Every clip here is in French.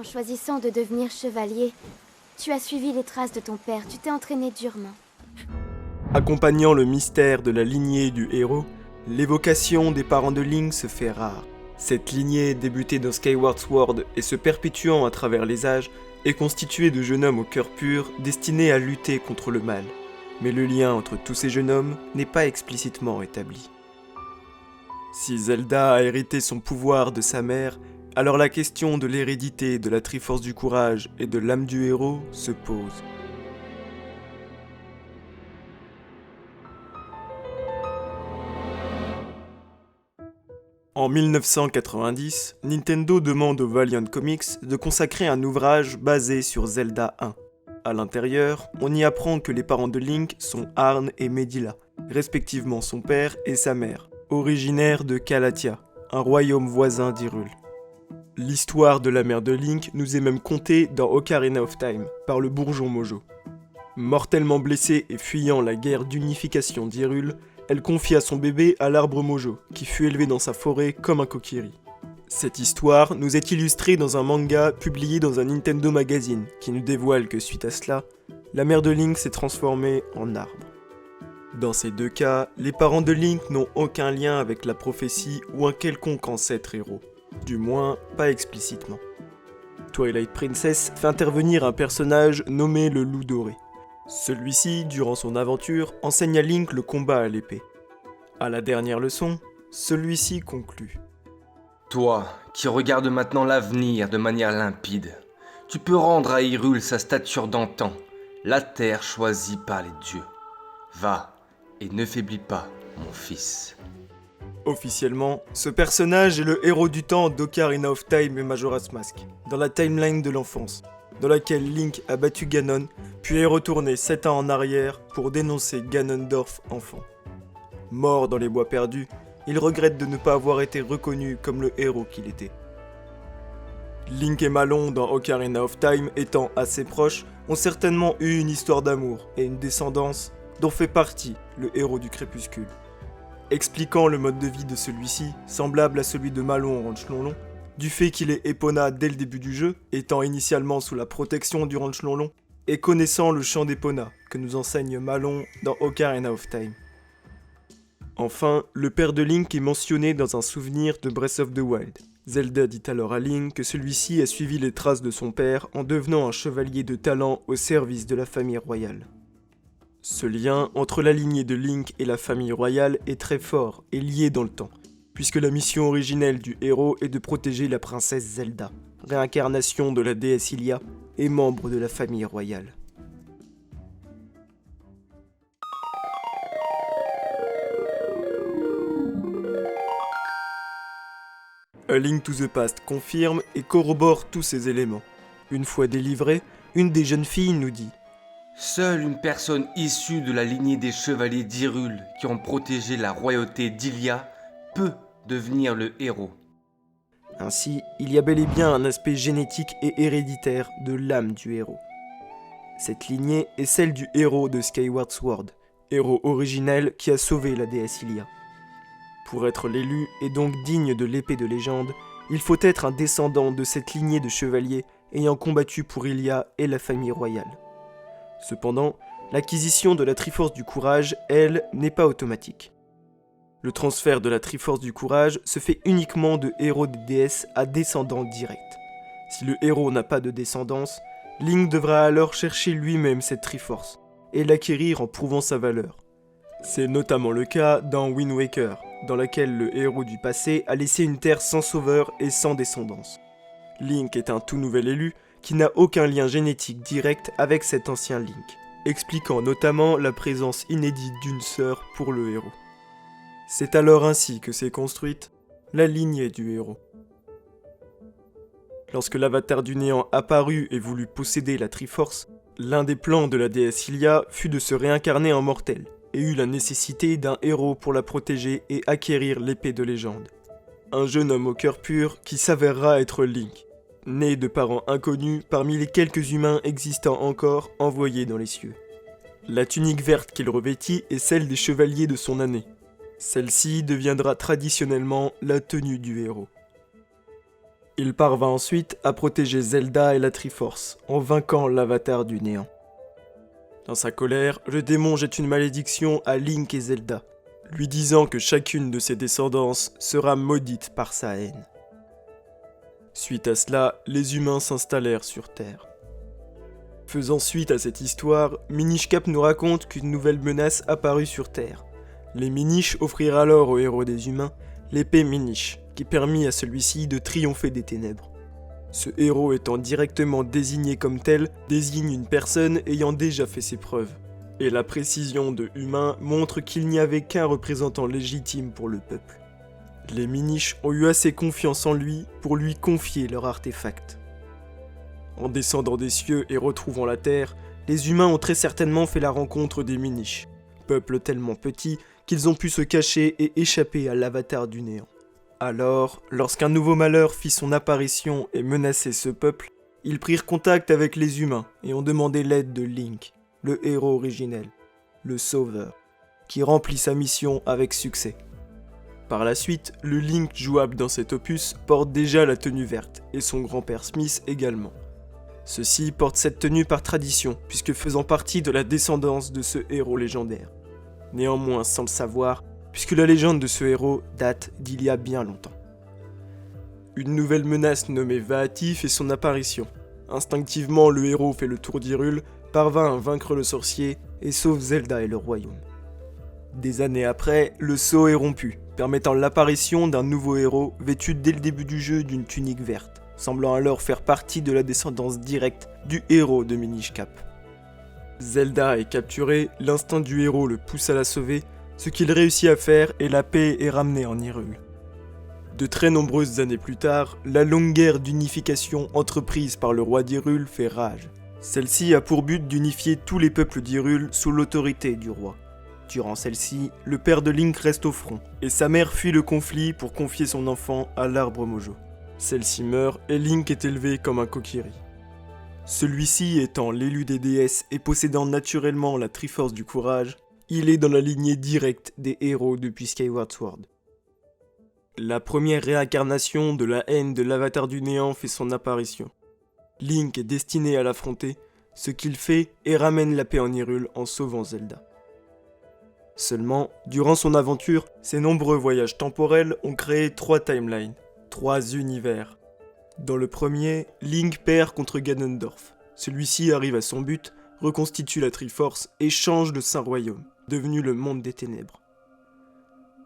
En choisissant de devenir chevalier, tu as suivi les traces de ton père, tu t'es entraîné durement. Accompagnant le mystère de la lignée du héros, l'évocation des parents de Link se fait rare. Cette lignée, débutée dans Skyward Sword et se perpétuant à travers les âges, est constituée de jeunes hommes au cœur pur, destinés à lutter contre le mal. Mais le lien entre tous ces jeunes hommes n'est pas explicitement établi. Si Zelda a hérité son pouvoir de sa mère, alors la question de l'hérédité de la Triforce du Courage et de l'âme du héros se pose. En 1990, Nintendo demande au Valiant Comics de consacrer un ouvrage basé sur Zelda 1. À l'intérieur, on y apprend que les parents de Link sont Arn et Medilla, respectivement son père et sa mère, originaires de Calathea, un royaume voisin d'Hyrule. L'histoire de la mère de Link nous est même contée dans Ocarina of Time par le bourgeon Mojo. Mortellement blessée et fuyant la guerre d'unification d'Hyrule, elle confia son bébé à l'arbre Mojo, qui fut élevé dans sa forêt comme un kokiri. Cette histoire nous est illustrée dans un manga publié dans un Nintendo Magazine, qui nous dévoile que suite à cela, la mère de Link s'est transformée en arbre. Dans ces deux cas, les parents de Link n'ont aucun lien avec la prophétie ou un quelconque ancêtre héros. Du moins, pas explicitement. Twilight Princess fait intervenir un personnage nommé le Loup Doré. Celui-ci, durant son aventure, enseigne à Link le combat à l'épée. À la dernière leçon, celui-ci conclut. Toi, qui regardes maintenant l'avenir de manière limpide, tu peux rendre à Hyrule sa stature d'antan, la terre choisie par les dieux. Va, et ne faiblis pas, mon fils. Officiellement, ce personnage est le héros du temps d'Ocarina of Time et Majora's Mask, dans la timeline de l'enfance, dans laquelle Link a battu Ganon, puis est retourné 7 ans en arrière pour dénoncer Ganondorf enfant. Mort dans les bois perdus, il regrette de ne pas avoir été reconnu comme le héros qu'il était. Link et Malon dans Ocarina of Time, étant assez proches, ont certainement eu une histoire d'amour et une descendance dont fait partie le héros du crépuscule. Expliquant le mode de vie de celui-ci, semblable à celui de Malon au Ranch Lon-Lon, du fait qu'il est Epona dès le début du jeu, étant initialement sous la protection du Ranch Lon-Lon, et connaissant le chant d'Epona que nous enseigne Malon dans Ocarina of Time. Enfin, le père de Link est mentionné dans un souvenir de Breath of the Wild. Zelda dit alors à Link que celui-ci a suivi les traces de son père en devenant un chevalier de talent au service de la famille royale. Ce lien entre la lignée de Link et la famille royale est très fort et lié dans le temps, puisque la mission originelle du héros est de protéger la princesse Zelda, réincarnation de la déesse Hylia et membre de la famille royale. A Link to the Past confirme et corrobore tous ces éléments. Une fois délivrée, une des jeunes filles nous dit « Seule une personne issue de la lignée des chevaliers d'Hyrule qui ont protégé la royauté d'Hylia peut devenir le héros. » Ainsi, il y a bel et bien un aspect génétique et héréditaire de l'âme du héros. Cette lignée est celle du héros de Skyward Sword, héros originel qui a sauvé la déesse Hylia. Pour être l'élu et donc digne de l'épée de légende, il faut être un descendant de cette lignée de chevaliers ayant combattu pour Hylia et la famille royale. Cependant, l'acquisition de la Triforce du Courage, elle, n'est pas automatique. Le transfert de la Triforce du Courage se fait uniquement de héros des déesses à descendants directs. Si le héros n'a pas de descendance, Link devra alors chercher lui-même cette Triforce et l'acquérir en prouvant sa valeur. C'est notamment le cas dans Wind Waker, dans laquelle le héros du passé a laissé une terre sans sauveur et sans descendance. Link est un tout nouvel élu qui n'a aucun lien génétique direct avec cet ancien Link, expliquant notamment la présence inédite d'une sœur pour le héros. C'est alors ainsi que s'est construite la lignée du héros. Lorsque l'avatar du néant apparut et voulut posséder la Triforce, l'un des plans de la déesse Hylia fut de se réincarner en mortel, et eut la nécessité d'un héros pour la protéger et acquérir l'épée de légende. Un jeune homme au cœur pur qui s'avérera être Link, né de parents inconnus parmi les quelques humains existants encore envoyés dans les cieux. La tunique verte qu'il revêtit est celle des chevaliers de son année. Celle-ci deviendra traditionnellement la tenue du héros. Il parvint ensuite à protéger Zelda et la Triforce, en vainquant l'avatar du néant. Dans sa colère, le démon jette une malédiction à Link et Zelda, lui disant que chacune de ses descendances sera maudite par sa haine. Suite à cela, les humains s'installèrent sur Terre. Faisant suite à cette histoire, Minish Cap nous raconte qu'une nouvelle menace apparut sur Terre. Les Minish offrirent alors au héros des humains l'épée Minish, qui permit à celui-ci de triompher des ténèbres. Ce héros étant directement désigné comme tel, désigne une personne ayant déjà fait ses preuves. Et la précision de humain montre qu'il n'y avait qu'un représentant légitime pour le peuple. Les Minish ont eu assez confiance en lui pour lui confier leur artefact. En descendant des cieux et retrouvant la Terre, les humains ont très certainement fait la rencontre des Minish, peuple tellement petit qu'ils ont pu se cacher et échapper à l'avatar du néant. Alors, lorsqu'un nouveau malheur fit son apparition et menaçait ce peuple, ils prirent contact avec les humains et ont demandé l'aide de Link, le héros originel, le sauveur, qui remplit sa mission avec succès. Par la suite, le Link jouable dans cet opus porte déjà la tenue verte, et son grand-père Smith également. Ceux-ci portent cette tenue par tradition, puisque faisant partie de la descendance de ce héros légendaire. Néanmoins, sans le savoir, puisque la légende de ce héros date d'il y a bien longtemps. Une nouvelle menace nommée Vaati fait son apparition. Instinctivement, le héros fait le tour d'Hyrule, parvint à vaincre le sorcier et sauve Zelda et le royaume. Des années après, le sceau est rompu, permettant l'apparition d'un nouveau héros vêtu dès le début du jeu d'une tunique verte, semblant alors faire partie de la descendance directe du héros de Minish Cap. Zelda est capturé, l'instinct du héros le pousse à la sauver, ce qu'il réussit à faire et la paix est ramenée en Hyrule. De très nombreuses années plus tard, la longue guerre d'unification entreprise par le roi d'Hyrule fait rage. Celle-ci a pour but d'unifier tous les peuples d'Hyrule sous l'autorité du roi. Durant celle-ci, le père de Link reste au front, et sa mère fuit le conflit pour confier son enfant à l'arbre Mojo. Celle-ci meurt et Link est élevé comme un Kokiri. Celui-ci étant l'élu des déesses et possédant naturellement la Triforce du courage, il est dans la lignée directe des héros depuis Skyward Sword. La première réincarnation de la haine de l'avatar du néant fait son apparition. Link est destiné à l'affronter, ce qu'il fait et ramène la paix en Hyrule en sauvant Zelda. Seulement, durant son aventure, ses nombreux voyages temporels ont créé 3 timelines, 3 univers. Dans le premier, Link perd contre Ganondorf. Celui-ci arrive à son but, reconstitue la Triforce et change le Saint-Royaume, devenu le monde des ténèbres.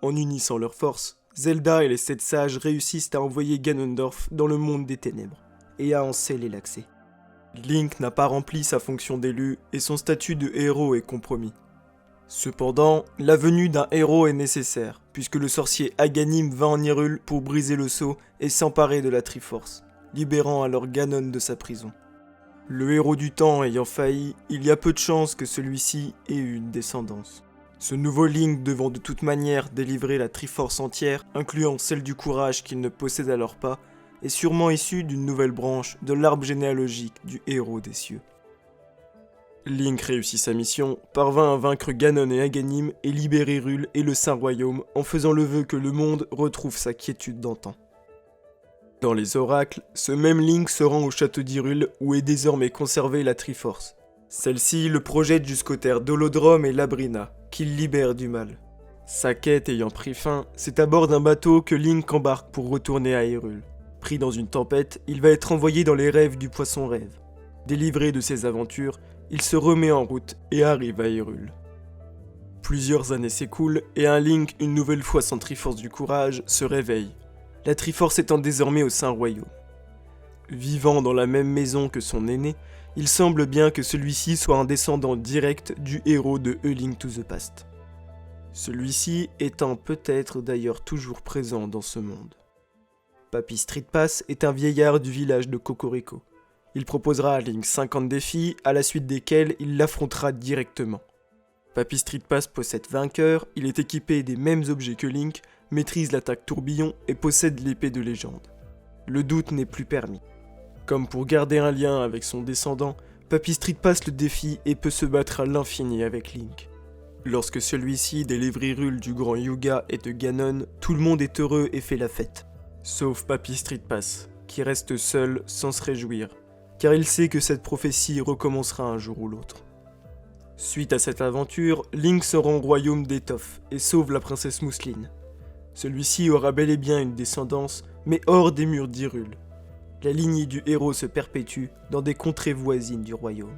En unissant leurs forces, Zelda et les 7 sages réussissent à envoyer Ganondorf dans le monde des ténèbres, et à en sceller l'accès. Link n'a pas rempli sa fonction d'élu, et son statut de héros est compromis. Cependant, la venue d'un héros est nécessaire, puisque le sorcier Aghanim va en Hyrule pour briser le sceau et s'emparer de la Triforce, libérant alors Ganon de sa prison. Le héros du temps ayant failli, il y a peu de chances que celui-ci ait eu une descendance. Ce nouveau Link devant de toute manière délivrer la Triforce entière, incluant celle du courage qu'il ne possède alors pas, est sûrement issu d'une nouvelle branche de l'arbre généalogique du héros des cieux. Link réussit sa mission, parvint à vaincre Ganon et Aghanim et libérer Hyrule et le Saint-Royaume en faisant le vœu que le monde retrouve sa quiétude d'antan. Dans les oracles, ce même Link se rend au château d'Hyrule où est désormais conservée la Triforce. Celle-ci le projette jusqu'aux terres d'Holodrome et Labrina, qu'il libère du mal. Sa quête ayant pris fin, c'est à bord d'un bateau que Link embarque pour retourner à Hyrule. Pris dans une tempête, il va être envoyé dans les rêves du poisson rêve. Délivré de ses aventures, il se remet en route et arrive à Hyrule. Plusieurs années s'écoulent et un Link, une nouvelle fois sans Triforce du courage, se réveille. La Triforce étant désormais au Saint-Royaume. Vivant dans la même maison que son aîné, il semble bien que celui-ci soit un descendant direct du héros de A Link to the Past. Celui-ci étant peut-être d'ailleurs toujours présent dans ce monde. Papy Streetpass est un vieillard du village de Cocorico. Il proposera à Link 50 défis, à la suite desquels il l'affrontera directement. Papy Streetpass possède vainqueur, il est équipé des mêmes objets que Link, maîtrise l'attaque tourbillon et possède l'épée de légende. Le doute n'est plus permis. Comme pour garder un lien avec son descendant, Papy Streetpass le défie et peut se battre à l'infini avec Link. Lorsque celui-ci délivre Hyrule du grand Yuga et de Ganon, tout le monde est heureux et fait la fête. Sauf Papy Streetpass. qui reste seul sans se réjouir, car il sait que cette prophétie recommencera un jour ou l'autre. Suite à cette aventure, Link se rend au royaume d'Etoph et sauve la princesse Mousseline. Celui-ci aura bel et bien une descendance, mais hors des murs d'Hyrule. La lignée du héros se perpétue dans des contrées voisines du royaume.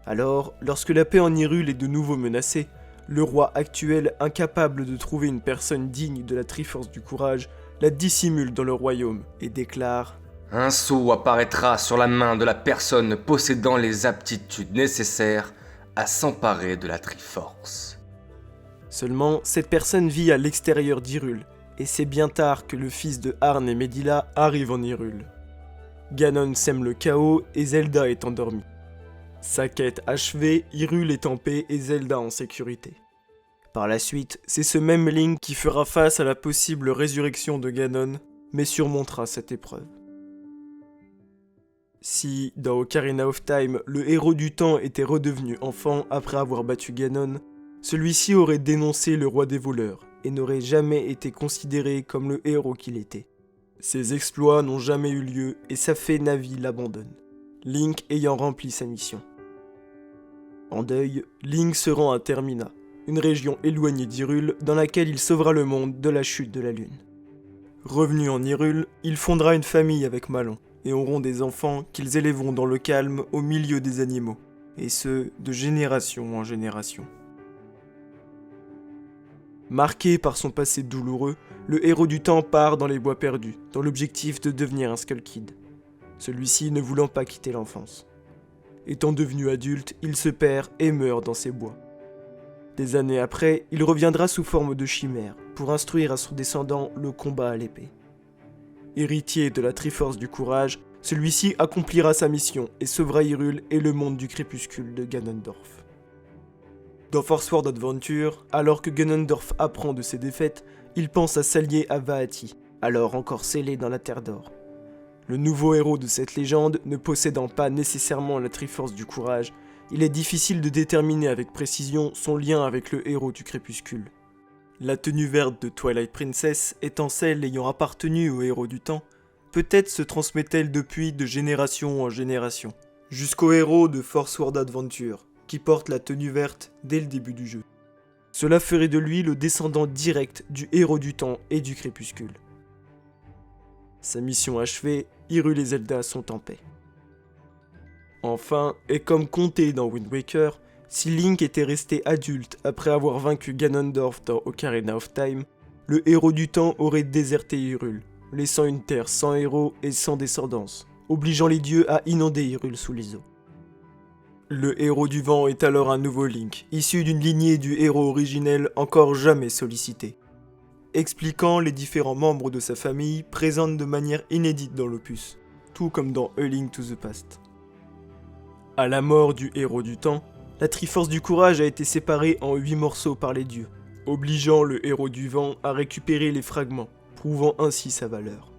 Alors, lorsque la paix en Hyrule est de nouveau menacée, le roi actuel, incapable de trouver une personne digne de la Triforce du Courage, la dissimule dans le royaume et déclare « Un sceau apparaîtra sur la main de la personne possédant les aptitudes nécessaires à s'emparer de la Triforce. » Seulement, cette personne vit à l'extérieur d'Hyrule, et c'est bien tard que le fils de Arn et Medilla arrive en Hyrule. Ganon sème le chaos et Zelda est endormie. Sa quête achevée, Hyrule est en paix et Zelda en sécurité. Par la suite, c'est ce même Link qui fera face à la possible résurrection de Ganon, mais surmontera cette épreuve. Si, dans Ocarina of Time, le héros du temps était redevenu enfant après avoir battu Ganon, celui-ci aurait dénoncé le roi des voleurs et n'aurait jamais été considéré comme le héros qu'il était. Ses exploits n'ont jamais eu lieu et sa fée Navi l'abandonne, Link ayant rempli sa mission. En deuil, Link se rend à Termina, une région éloignée d'Hyrule dans laquelle il sauvera le monde de la chute de la lune. Revenu en Hyrule, il fondera une famille avec Malon et auront des enfants qu'ils élèveront dans le calme au milieu des animaux, et ce, de génération en génération. Marqué par son passé douloureux, le héros du temps part dans les bois perdus, dans l'objectif de devenir un Skull Kid. Celui-ci ne voulant pas quitter l'enfance. Étant devenu adulte, il se perd et meurt dans ces bois. Des années après, il reviendra sous forme de chimère, pour instruire à son descendant le combat à l'épée. Héritier de la Triforce du Courage, celui-ci accomplira sa mission et sauvera Hyrule et le monde du crépuscule de Ganondorf. Dans Force World Adventure, alors que Ganondorf apprend de ses défaites, il pense à s'allier à Vahati, alors encore scellé dans la Terre d'Or. Le nouveau héros de cette légende, ne possédant pas nécessairement la Triforce du Courage, il est difficile de déterminer avec précision son lien avec le héros du crépuscule. La tenue verte de Twilight Princess étant celle ayant appartenu au héros du temps, peut-être se transmet-elle depuis de génération en génération, jusqu'au héros de Force World Adventure, qui porte la tenue verte dès le début du jeu. Cela ferait de lui le descendant direct du héros du temps et du crépuscule. Sa mission achevée, Hyrule et Zelda sont en paix. Enfin, et comme compté dans Wind Waker, si Link était resté adulte après avoir vaincu Ganondorf dans Ocarina of Time, le héros du temps aurait déserté Hyrule, laissant une terre sans héros et sans descendance, obligeant les dieux à inonder Hyrule sous les eaux. Le héros du vent est alors un nouveau Link, issu d'une lignée du héros originel encore jamais sollicité, expliquant les différents membres de sa famille présentes de manière inédite dans l'opus, tout comme dans A Link to the Past. À la mort du héros du temps, la Triforce du Courage a été séparée en 8 morceaux par les dieux, obligeant le héros du vent à récupérer les fragments, prouvant ainsi sa valeur.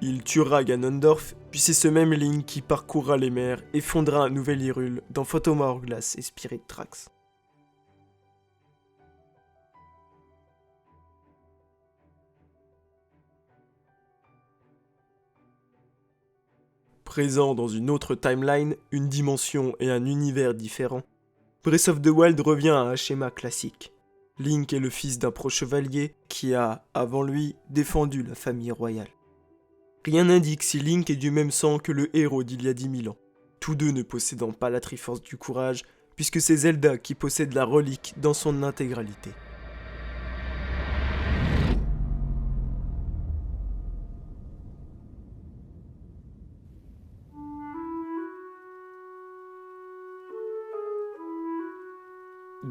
Il tuera Ganondorf, puis c'est ce même Link qui parcourra les mers et fondera un nouvel Hyrule dans Phantom Hourglass et Spirit Tracks. Présent dans une autre timeline, une dimension et un univers différents, Breath of the Wild revient à un schéma classique. Link est le fils d'un pro-chevalier qui a, avant lui, défendu la famille royale. Rien n'indique si Link est du même sang que le héros d'il y a 10 000 ans, tous deux ne possédant pas la Triforce du Courage, puisque c'est Zelda qui possède la relique dans son intégralité.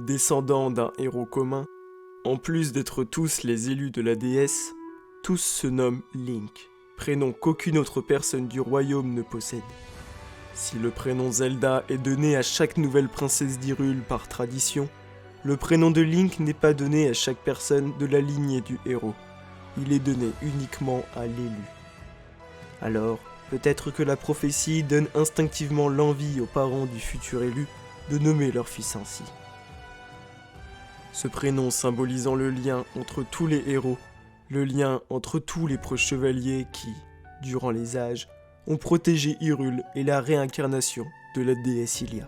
Descendants d'un héros commun, en plus d'être tous les élus de la déesse, tous se nomment Link, prénom qu'aucune autre personne du royaume ne possède. Si le prénom Zelda est donné à chaque nouvelle princesse d'Hyrule par tradition, le prénom de Link n'est pas donné à chaque personne de la lignée du héros. Il est donné uniquement à l'élu. Alors, peut-être que la prophétie donne instinctivement l'envie aux parents du futur élu de nommer leur fils ainsi. Ce prénom symbolisant le lien entre tous les héros, le lien entre tous les proches chevaliers qui, durant les âges, ont protégé Hyrule et la réincarnation de la déesse Hylia.